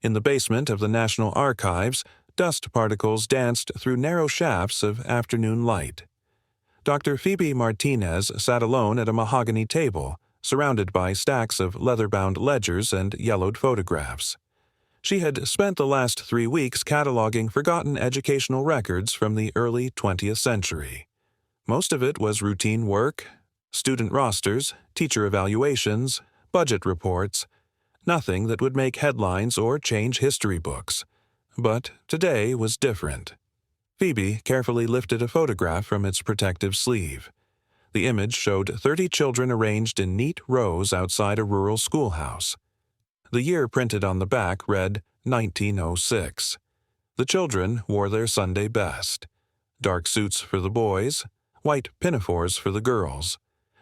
In the basement of the National Archives, dust particles danced through narrow shafts of afternoon light. Dr. Phoebe Martinez sat alone at a mahogany table, surrounded by stacks of leather-bound ledgers and yellowed photographs. She had spent the last 3 weeks cataloging forgotten educational records from the early 20th century. Most of it was routine work, student rosters, teacher evaluations, budget reports, nothing that would make headlines or change history books. But today was different. Phoebe carefully lifted a photograph from its protective sleeve. The image showed 30 children arranged in neat rows outside a rural schoolhouse. The year printed on the back read 1906. The children wore their Sunday best. Dark suits for the boys, white pinafores for the girls.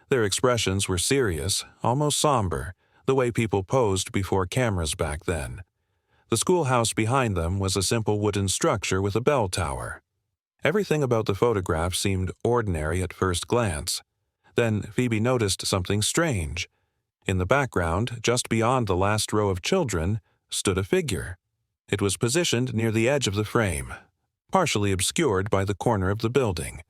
Their expressions were serious, almost somber, the way people posed before cameras back then. The schoolhouse behind them was a simple wooden structure with a bell tower. Everything about the photograph seemed ordinary at first glance. Then Phoebe noticed something strange. In the background, just beyond the last row of children, stood a figure. It was positioned near the edge of the frame, partially obscured by the corner of the building.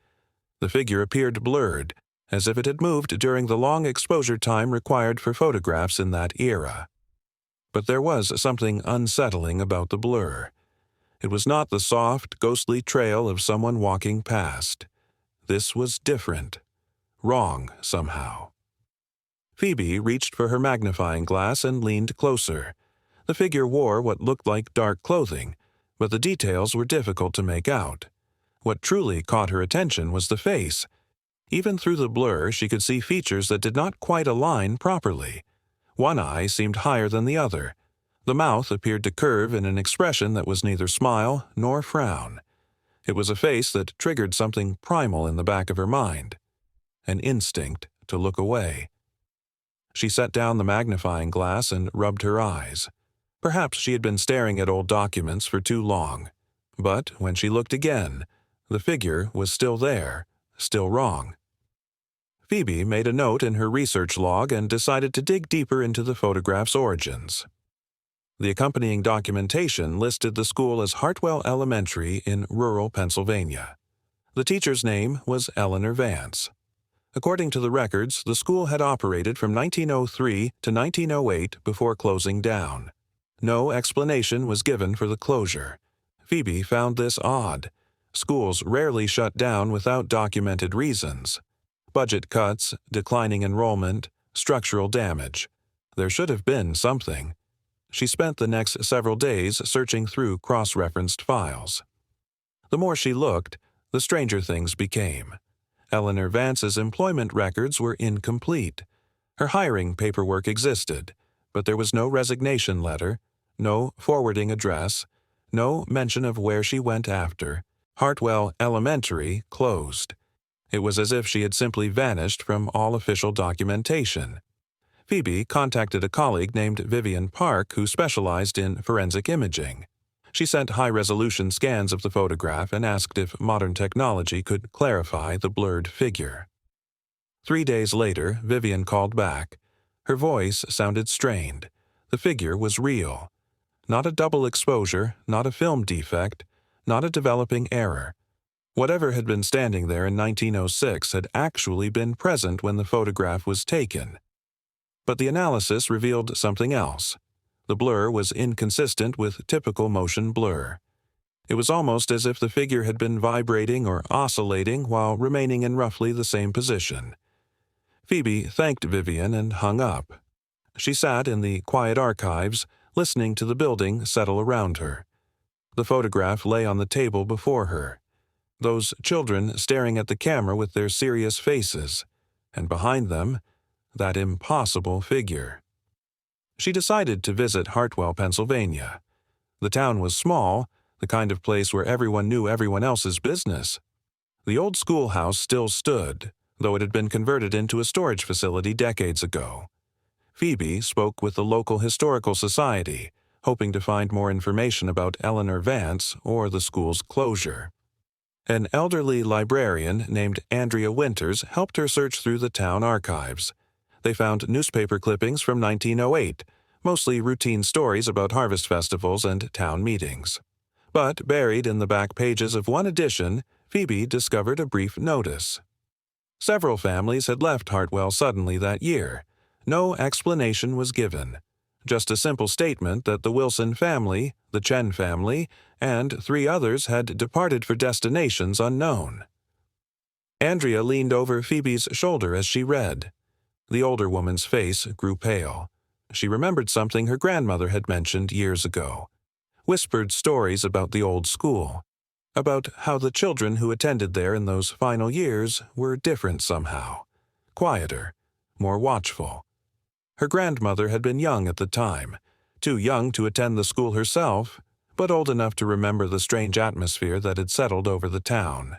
The figure appeared blurred, as if it had moved during the long exposure time required for photographs in that era. But there was something unsettling about the blur. It was not the soft, ghostly trail of someone walking past. This was different. Wrong, somehow. Phoebe reached for her magnifying glass and leaned closer. The figure wore what looked like dark clothing, but the details were difficult to make out. What truly caught her attention was the face. Even through the blur, she could see features that did not quite align properly. One eye seemed higher than the other. The mouth appeared to curve in an expression that was neither smile nor frown. It was a face that triggered something primal in the back of her mind. An instinct to look away. She set down the magnifying glass and rubbed her eyes. Perhaps she had been staring at old documents for too long. But when she looked again, the figure was still there, still wrong. Phoebe made a note in her research log and decided to dig deeper into the photograph's origins. The accompanying documentation listed the school as Hartwell Elementary in rural Pennsylvania. The teacher's name was Eleanor Vance. According to the records, the school had operated from 1903 to 1908 before closing down. No explanation was given for the closure. Phoebe found this odd. Schools rarely shut down without documented reasons. Budget cuts, declining enrollment, structural damage. There should have been something. She spent the next several days searching through cross-referenced files. The more she looked, the stranger things became. Eleanor Vance's employment records were incomplete. Her hiring paperwork existed, but there was no resignation letter, no forwarding address, no mention of where she went after. Hartwell Elementary closed. It was as if she had simply vanished from all official documentation. Phoebe contacted a colleague named Vivian Park who specialized in forensic imaging. She sent high-resolution scans of the photograph and asked if modern technology could clarify the blurred figure. 3 days later, Vivian called back. Her voice sounded strained. The figure was real. Not a double exposure, not a film defect, not a developing error. Whatever had been standing there in 1906 had actually been present when the photograph was taken. But the analysis revealed something else. The blur was inconsistent with typical motion blur. It was almost as if the figure had been vibrating or oscillating while remaining in roughly the same position. Phoebe thanked Vivian and hung up. She sat in the quiet archives, listening to the building settle around her. The photograph lay on the table before her. Those children staring at the camera with their serious faces, and behind them, that impossible figure. She decided to visit Hartwell, Pennsylvania. The town was small, the kind of place where everyone knew everyone else's business. The old schoolhouse still stood, though it had been converted into a storage facility decades ago. Phoebe spoke with the local historical society, hoping to find more information about Eleanor Vance or the school's closure. An elderly librarian named Andrea Winters helped her search through the town archives. They found newspaper clippings from 1908, mostly routine stories about harvest festivals and town meetings. But buried in the back pages of one edition, Phoebe discovered a brief notice. Several families had left Hartwell suddenly that year. No explanation was given. Just a simple statement that the Wilson family, the Chen family, and 3 others had departed for destinations unknown. Andrea leaned over Phoebe's shoulder as she read. The older woman's face grew pale. She remembered something her grandmother had mentioned years ago. Whispered stories about the old school, about how the children who attended there in those final years were different somehow, quieter, more watchful. Her grandmother had been young at the time, too young to attend the school herself, but old enough to remember the strange atmosphere that had settled over the town.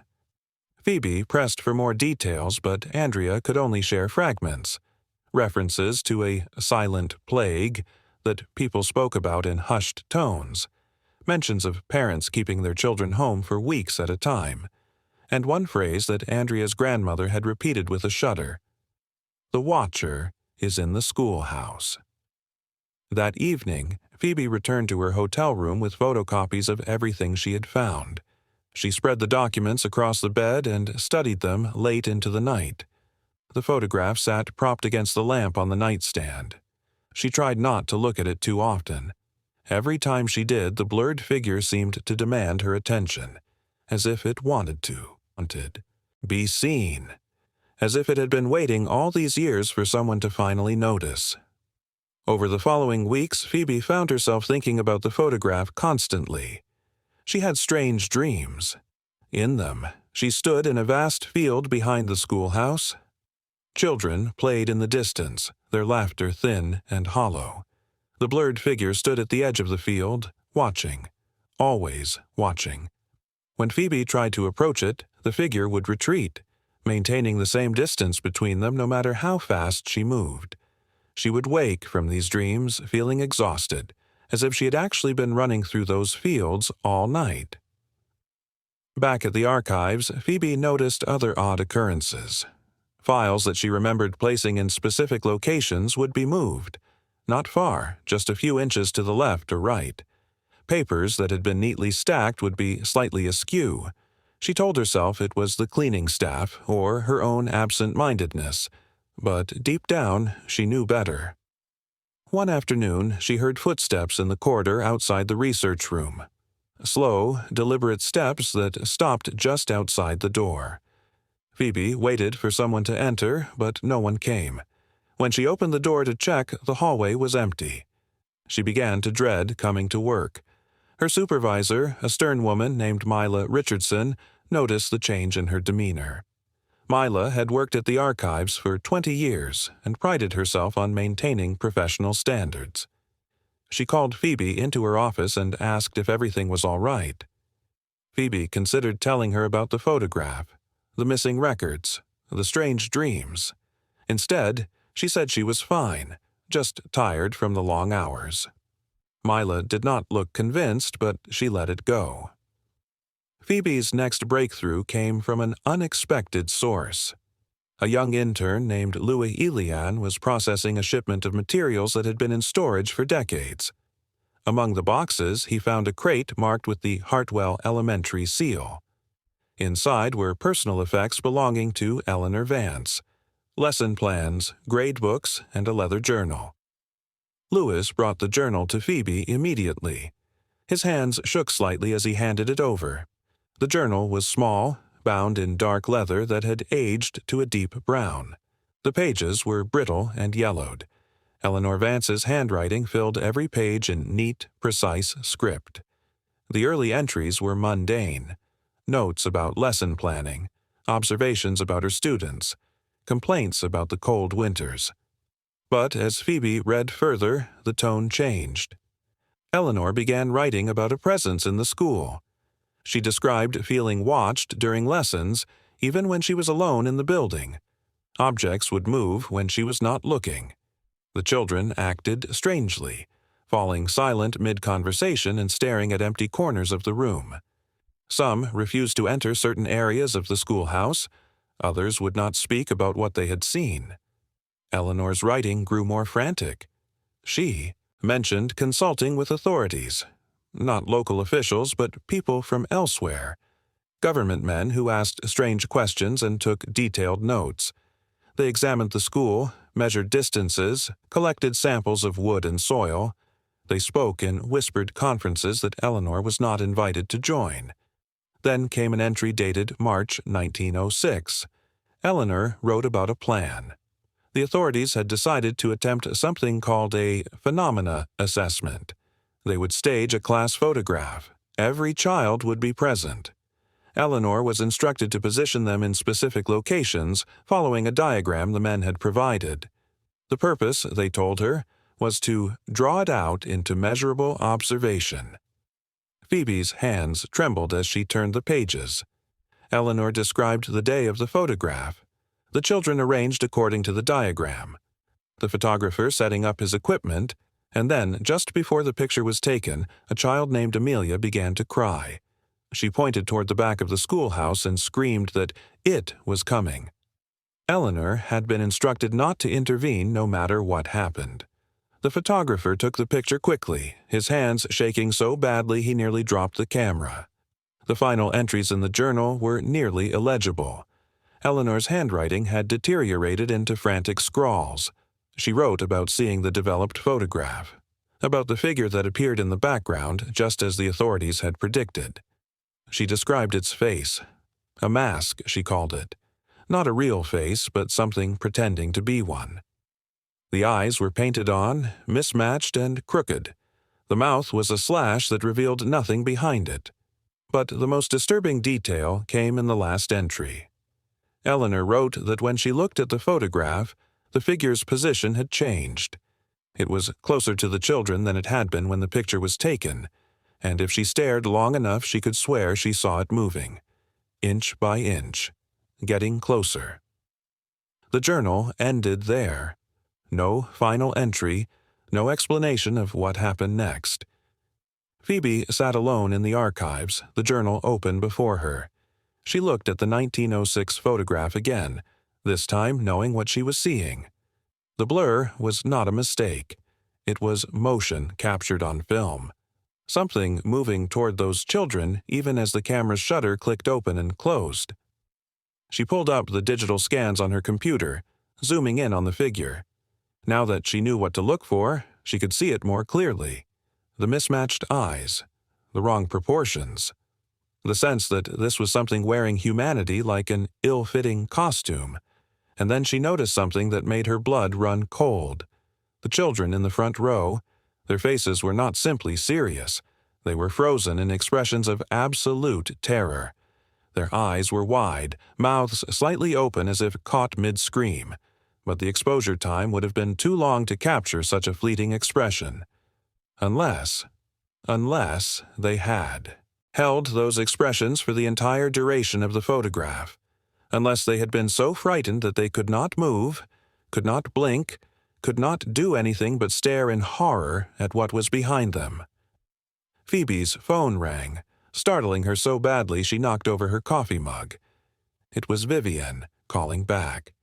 Phoebe pressed for more details, but Andrea could only share fragments. References to a silent plague that people spoke about in hushed tones, mentions of parents keeping their children home for weeks at a time, and one phrase that Andrea's grandmother had repeated with a shudder: "The watcher is in the schoolhouse." That evening, Phoebe returned to her hotel room with photocopies of everything she had found. She spread the documents across the bed and studied them late into the night. The photograph sat propped against the lamp on the nightstand. She tried not to look at it too often. Every time she did, the blurred figure seemed to demand her attention, as if it wanted be seen, as if it had been waiting all these years for someone to finally notice. Over the following weeks, Phoebe found herself thinking about the photograph constantly. She had strange dreams. In them, she stood in a vast field behind the schoolhouse. Children played in the distance, their laughter thin and hollow. The blurred figure stood at the edge of the field, watching, always watching. When Phoebe tried to approach it, the figure would retreat, maintaining the same distance between them no matter how fast she moved. She would wake from these dreams feeling exhausted, as if she had actually been running through those fields all night. Back at the archives, Phoebe noticed other odd occurrences. Files that she remembered placing in specific locations would be moved. Not far, just a few inches to the left or right. Papers that had been neatly stacked would be slightly askew. She told herself it was the cleaning staff or her own absent-mindedness, but deep down she knew better. One afternoon, she heard footsteps in the corridor outside the research room. Slow, deliberate steps that stopped just outside the door. Phoebe waited for someone to enter, but no one came. When she opened the door to check, the hallway was empty. She began to dread coming to work. Her supervisor, a stern woman named Mila Richardson, noticed the change in her demeanor. Mila had worked at the archives for 20 years and prided herself on maintaining professional standards. She called Phoebe into her office and asked if everything was all right. Phoebe considered telling her about the photograph, the missing records, the strange dreams. Instead, she said she was fine, just tired from the long hours. Mila did not look convinced, but she let it go. Phoebe's next breakthrough came from an unexpected source. A young intern named Louis Elian was processing a shipment of materials that had been in storage for decades. Among the boxes, he found a crate marked with the Hartwell Elementary seal. Inside were personal effects belonging to Eleanor Vance, lesson plans, grade books, and a leather journal. Louis brought the journal to Phoebe immediately. His hands shook slightly as he handed it over. The journal was small, bound in dark leather that had aged to a deep brown. The pages were brittle and yellowed. Eleanor Vance's handwriting filled every page in neat, precise script. The early entries were mundane. Notes about lesson planning, observations about her students, complaints about the cold winters. But as Phoebe read further, the tone changed. Eleanor began writing about a presence in the school. She described feeling watched during lessons, even when she was alone in the building. Objects would move when she was not looking. The children acted strangely, falling silent mid-conversation and staring at empty corners of the room. Some refused to enter certain areas of the schoolhouse. Others would not speak about what they had seen. Eleanor's writing grew more frantic. She mentioned consulting with authorities, not local officials, but people from elsewhere, government men who asked strange questions and took detailed notes. They examined the school, measured distances, collected samples of wood and soil. They spoke in whispered conferences that Eleanor was not invited to join. Then came an entry dated March 1906. Eleanor wrote about a plan. The authorities had decided to attempt something called a phenomena assessment. They would stage a class photograph. Every child would be present. Eleanor was instructed to position them in specific locations, following a diagram the men had provided. The purpose, they told her, was to draw it out into measurable observation. Phoebe's hands trembled as she turned the pages. Eleanor described the day of the photograph. The children arranged according to the diagram. The photographer setting up his equipment, and then, just before the picture was taken, a child named Amelia began to cry. She pointed toward the back of the schoolhouse and screamed that it was coming. Eleanor had been instructed not to intervene no matter what happened. The photographer took the picture quickly, his hands shaking so badly he nearly dropped the camera. The final entries in the journal were nearly illegible. Eleanor's handwriting had deteriorated into frantic scrawls. She wrote about seeing the developed photograph, about the figure that appeared in the background just as the authorities had predicted. She described its face. A mask, she called it. Not a real face, but something pretending to be one. The eyes were painted on, mismatched and crooked. The mouth was a slash that revealed nothing behind it. But the most disturbing detail came in the last entry. Eleanor wrote that when she looked at the photograph, the figure's position had changed. It was closer to the children than it had been when the picture was taken, and if she stared long enough she could swear she saw it moving, inch by inch, getting closer. The journal ended there. No final entry, no explanation of what happened next. Phoebe sat alone in the archives, the journal open before her. She looked at the 1906 photograph again, this time knowing what she was seeing. The blur was not a mistake. It was motion captured on film. Something moving toward those children even as the camera's shutter clicked open and closed. She pulled up the digital scans on her computer, zooming in on the figure. Now that she knew what to look for, she could see it more clearly. The mismatched eyes, the wrong proportions, the sense that this was something wearing humanity like an ill-fitting costume. And then she noticed something that made her blood run cold. The children in the front row, their faces were not simply serious. They were frozen in expressions of absolute terror. Their eyes were wide, mouths slightly open as if caught mid-scream, but the exposure time would have been too long to capture such a fleeting expression. Unless they had held those expressions for the entire duration of the photograph. Unless they had been so frightened that they could not move, could not blink, could not do anything but stare in horror at what was behind them. Phoebe's phone rang, startling her so badly she knocked over her coffee mug. It was Vivian, calling back.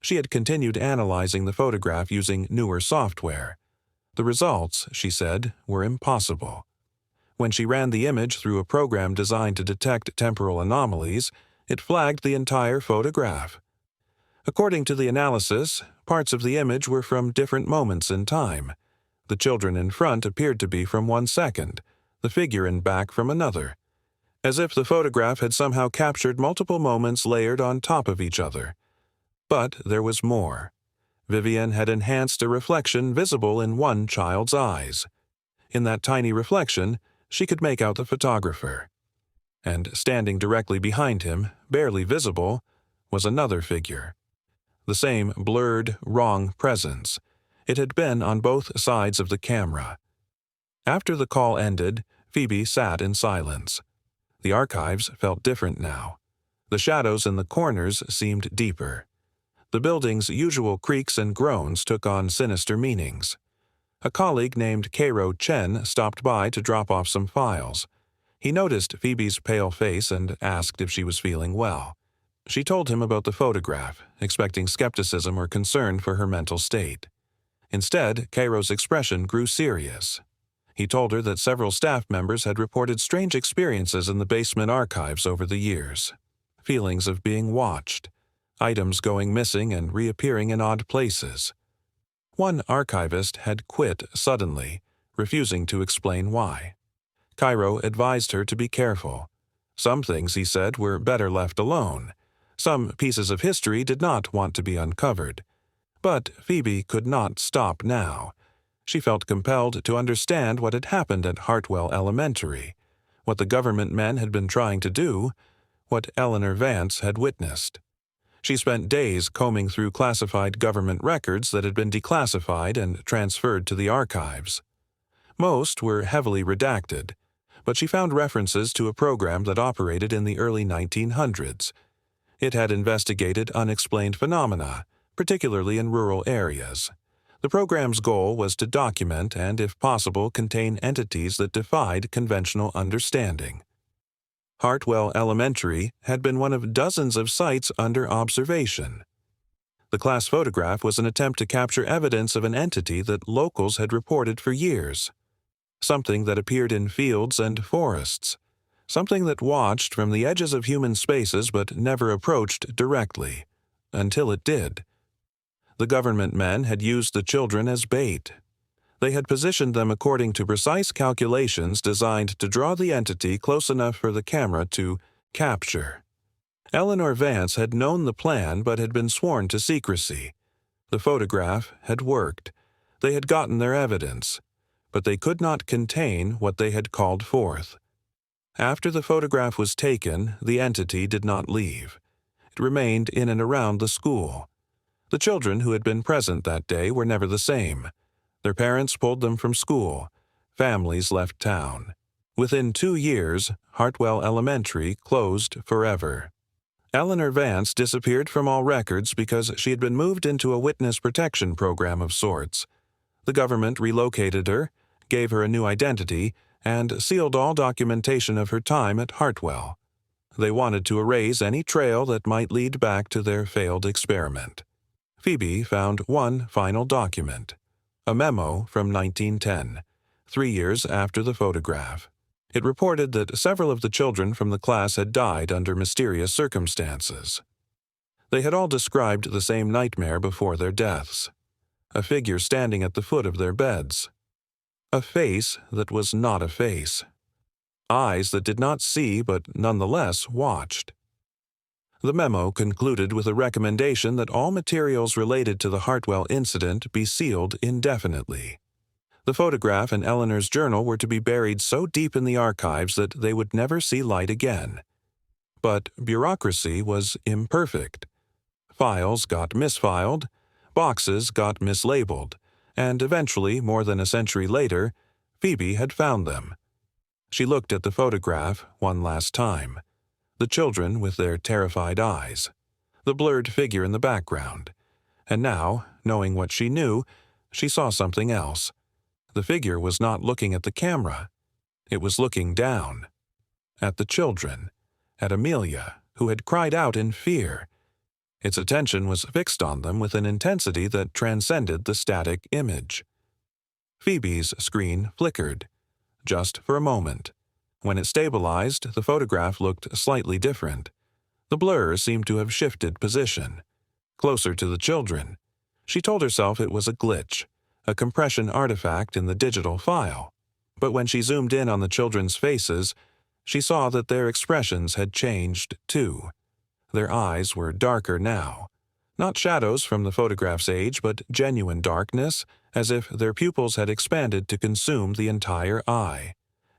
She had continued analyzing the photograph using newer software. The results, she said, were impossible. When she ran the image through a program designed to detect temporal anomalies, it flagged the entire photograph. According to the analysis, parts of the image were from different moments in time. The children in front appeared to be from 1 second, the figure in back from another, as if the photograph had somehow captured multiple moments layered on top of each other. But there was more. Vivian had enhanced a reflection visible in one child's eyes. In that tiny reflection, she could make out the photographer. And standing directly behind him, barely visible, was another figure. The same blurred, wrong presence. It had been on both sides of the camera. After the call ended, Phoebe sat in silence. The archives felt different now. The shadows in the corners seemed deeper. The building's usual creaks and groans took on sinister meanings. A colleague named Cairo Chen stopped by to drop off some files. He noticed Phoebe's pale face and asked if she was feeling well. She told him about the photograph, expecting skepticism or concern for her mental state. Instead, Cairo's expression grew serious. He told her that several staff members had reported strange experiences in the basement archives over the years. Feelings of being watched, items going missing and reappearing in odd places. One archivist had quit suddenly, refusing to explain why. Cairo advised her to be careful. Some things, he said, were better left alone. Some pieces of history did not want to be uncovered. But Phoebe could not stop now. She felt compelled to understand what had happened at Hartwell Elementary, what the government men had been trying to do, what Eleanor Vance had witnessed. She spent days combing through classified government records that had been declassified and transferred to the archives. Most were heavily redacted, but she found references to a program that operated in the early 1900s. It had investigated unexplained phenomena, particularly in rural areas. The program's goal was to document and, if possible, contain entities that defied conventional understanding. Hartwell Elementary had been one of dozens of sites under observation. The class photograph was an attempt to capture evidence of an entity that locals had reported for years. Something that appeared in fields and forests. Something that watched from the edges of human spaces but never approached directly, until it did. The government men had used the children as bait. They had positioned them according to precise calculations designed to draw the entity close enough for the camera to capture. Eleanor Vance had known the plan but had been sworn to secrecy. The photograph had worked. They had gotten their evidence, but they could not contain what they had called forth. After the photograph was taken, the entity did not leave. It remained in and around the school. The children who had been present that day were never the same. Their parents pulled them from school. Families left town. Within 2 years, Hartwell Elementary closed forever. Eleanor Vance disappeared from all records because she had been moved into a witness protection program of sorts. The government relocated her, gave her a new identity, and sealed all documentation of her time at Hartwell. They wanted to erase any trail that might lead back to their failed experiment. Phoebe found one final document. A memo from 1910, 3 years after the photograph. It reported that several of the children from the class had died under mysterious circumstances. They had all described the same nightmare before their deaths. A figure standing at the foot of their beds. A face that was not a face. Eyes that did not see but nonetheless watched. The memo concluded with a recommendation that all materials related to the Hartwell incident be sealed indefinitely. The photograph and Eleanor's journal were to be buried so deep in the archives that they would never see light again. But bureaucracy was imperfect. Files got misfiled, boxes got mislabeled, and eventually, more than a century later, Phoebe had found them. She looked at the photograph one last time. The children with their terrified eyes, the blurred figure in the background. And now, knowing what she knew, she saw something else. The figure was not looking at the camera. It was looking down. At the children. At Amelia, who had cried out in fear. Its attention was fixed on them with an intensity that transcended the static image. Phoebe's screen flickered. Just for a moment. When it stabilized, the photograph looked slightly different. The blur seemed to have shifted position. Closer to the children. She told herself it was a glitch, a compression artifact in the digital file. But when she zoomed in on the children's faces, she saw that their expressions had changed too. Their eyes were darker now. Not shadows from the photograph's age, but genuine darkness, as if their pupils had expanded to consume the entire eye.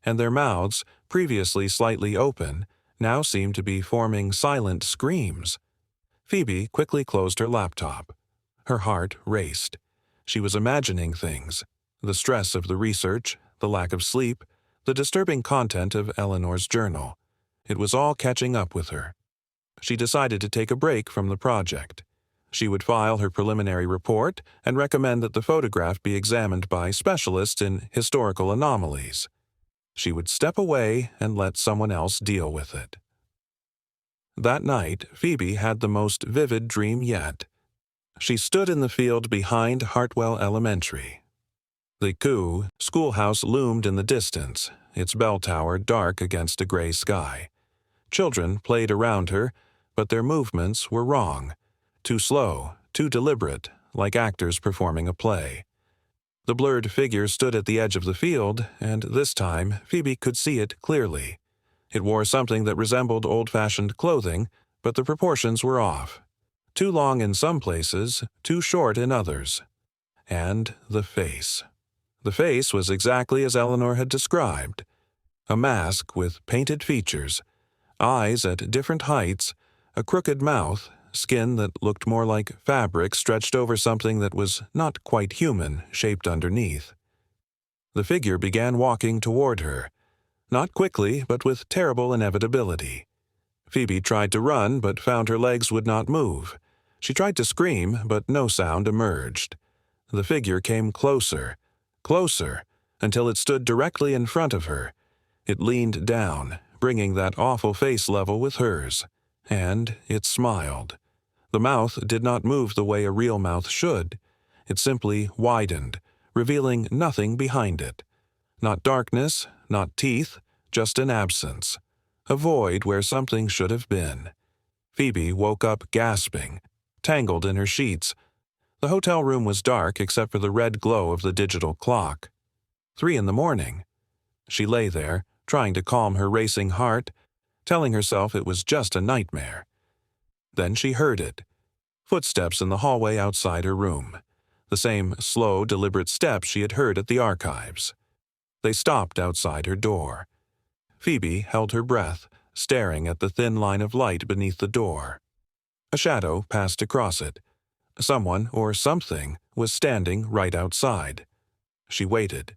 And their mouths, previously slightly open, now seemed to be forming silent screams. Phoebe quickly closed her laptop. Her heart raced. She was imagining things. The stress of the research, the lack of sleep, the disturbing content of Eleanor's journal. It was all catching up with her. She decided to take a break from the project. She would file her preliminary report and recommend that the photograph be examined by specialists in historical anomalies. She would step away and let someone else deal with it. That night, Phoebe had the most vivid dream yet. She stood in the field behind Hartwell Elementary. The schoolhouse loomed in the distance, its bell tower dark against a gray sky. Children played around her, but their movements were wrong, too slow, too deliberate, like actors performing a play. The blurred figure stood at the edge of the field, and this time Phoebe could see it clearly. It wore something that resembled old-fashioned clothing, but the proportions were off. Too long in some places, too short in others. And the face. The face was exactly as Eleanor had described. A mask with painted features, eyes at different heights, a crooked mouth, skin that looked more like fabric stretched over something that was not quite human, shaped underneath. The figure began walking toward her, not quickly, but with terrible inevitability. Phoebe tried to run, but found her legs would not move. She tried to scream, but no sound emerged. The figure came closer, closer, until it stood directly in front of her. It leaned down, bringing that awful face level with hers, and it smiled. The mouth did not move the way a real mouth should. It simply widened, revealing nothing behind it. Not darkness, not teeth, just an absence. A void where something should have been. Phoebe woke up gasping, tangled in her sheets. The hotel room was dark except for the red glow of the digital clock. 3 a.m. She lay there, trying to calm her racing heart, telling herself it was just a nightmare. Then she heard it. Footsteps in the hallway outside her room. The same slow, deliberate steps she had heard at the archives. They stopped outside her door. Phoebe held her breath, staring at the thin line of light beneath the door. A shadow passed across it. Someone or something was standing right outside. She waited.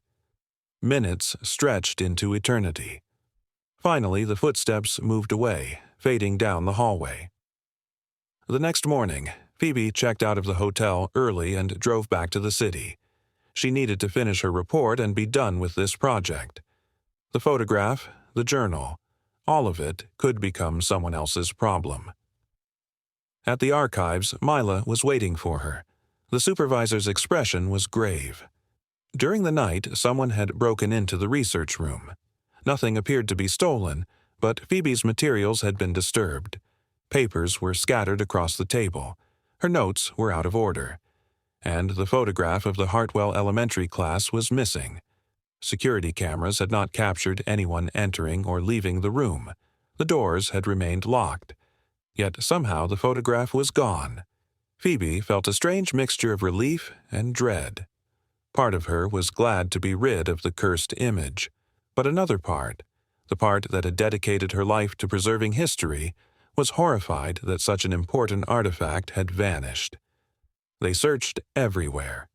Minutes stretched into eternity. Finally, the footsteps moved away, fading down the hallway. The next morning, Phoebe checked out of the hotel early and drove back to the city. She needed to finish her report and be done with this project. The photograph, the journal, all of it could become someone else's problem. At the archives, Mila was waiting for her. The supervisor's expression was grave. During the night, someone had broken into the research room. Nothing appeared to be stolen, but Phoebe's materials had been disturbed. Papers were scattered across the table. Her notes were out of order. And the photograph of the Hartwell Elementary class was missing. Security cameras had not captured anyone entering or leaving the room. The doors had remained locked. Yet somehow the photograph was gone. Phoebe felt a strange mixture of relief and dread. Part of her was glad to be rid of the cursed image, but another part, the part that had dedicated her life to preserving history, was horrified that such an important artifact had vanished. They searched everywhere,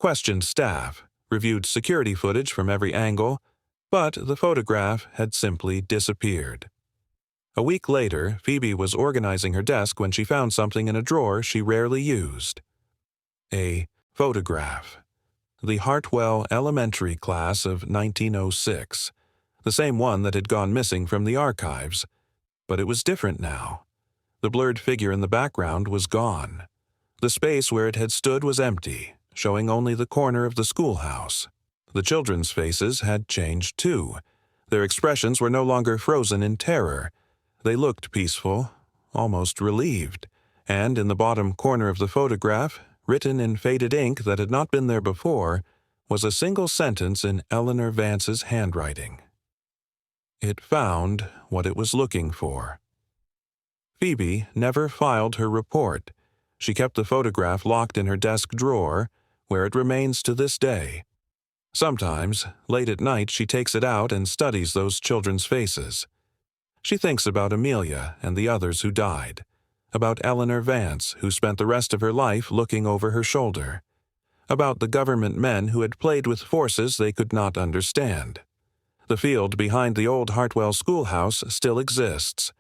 questioned staff, reviewed security footage from every angle, but the photograph had simply disappeared. A week later, Phoebe was organizing her desk when she found something in a drawer she rarely used. A photograph. The Hartwell Elementary class of 1906, the same one that had gone missing from the archives. But it was different now. The blurred figure in the background was gone. The space where it had stood was empty, showing only the corner of the schoolhouse. The children's faces had changed too. Their expressions were no longer frozen in terror. They looked peaceful, almost relieved, and in the bottom corner of the photograph, written in faded ink that had not been there before, was a single sentence in Eleanor Vance's handwriting. It found what it was looking for. Phoebe never filed her report. She kept the photograph locked in her desk drawer, where it remains to this day. Sometimes, late at night, she takes it out and studies those children's faces. She thinks about Amelia and the others who died, about Eleanor Vance, who spent the rest of her life looking over her shoulder, about the government men who had played with forces they could not understand. The field behind the old Hartwell schoolhouse still exists.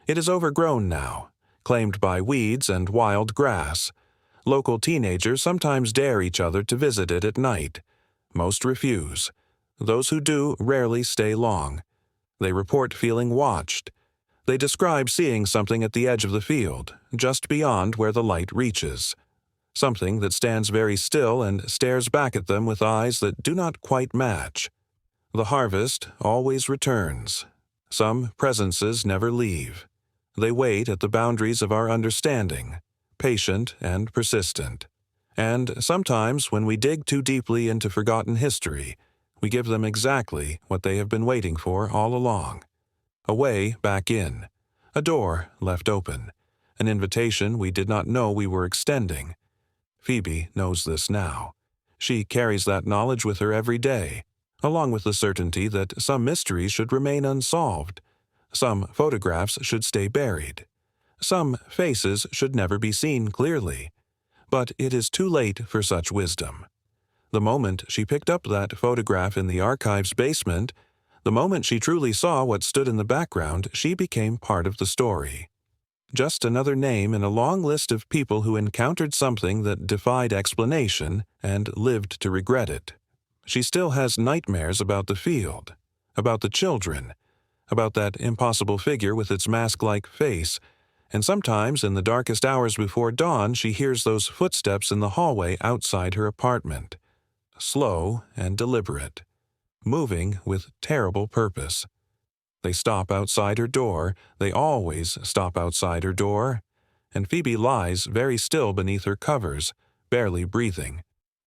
It is overgrown now, claimed by weeds and wild grass. Local teenagers sometimes dare each other to visit it at night. Most refuse. Those who do rarely stay long. They report feeling watched. They describe seeing something at the edge of the field, just beyond where the light reaches. something that stands very still and stares back at them with eyes that do not quite match. The harvest always returns. Some presences never leave. They wait at the boundaries of our understanding, patient and persistent. And sometimes, when we dig too deeply into forgotten history, we give them exactly what they have been waiting for all along. A way back in, a door left open, an invitation we did not know we were extending. Phoebe knows this now. She carries that knowledge with her every day, along with the certainty that some mysteries should remain unsolved, some photographs should stay buried, some faces should never be seen clearly. But it is too late for such wisdom. The moment she picked up that photograph in the archive's basement, the moment she truly saw what stood in the background, she became part of the story. Just another name in a long list of people who encountered something that defied explanation and lived to regret it. She still has nightmares about the field, about the children, about that impossible figure with its mask-like face, and sometimes in the darkest hours before dawn she hears those footsteps in the hallway outside her apartment, slow and deliberate, moving with terrible purpose. They stop outside her door, they always stop outside her door, and Phoebe lies very still beneath her covers, barely breathing,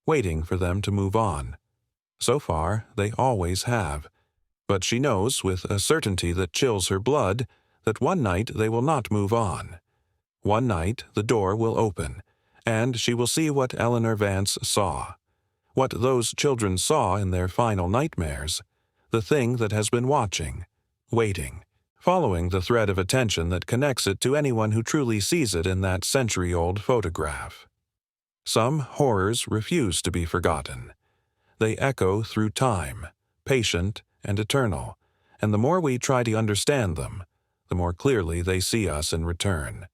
waiting for them to move on. So far, they always have. But she knows, with a certainty that chills her blood, that one night they will not move on. One night the door will open, and she will see what Eleanor Vance saw, what those children saw in their final nightmares, the thing that has been watching, waiting, following the thread of attention that connects it to anyone who truly sees it in that century-old photograph. Some horrors refuse to be forgotten. They echo through time, patient and eternal, and the more we try to understand them, the more clearly they see us in return.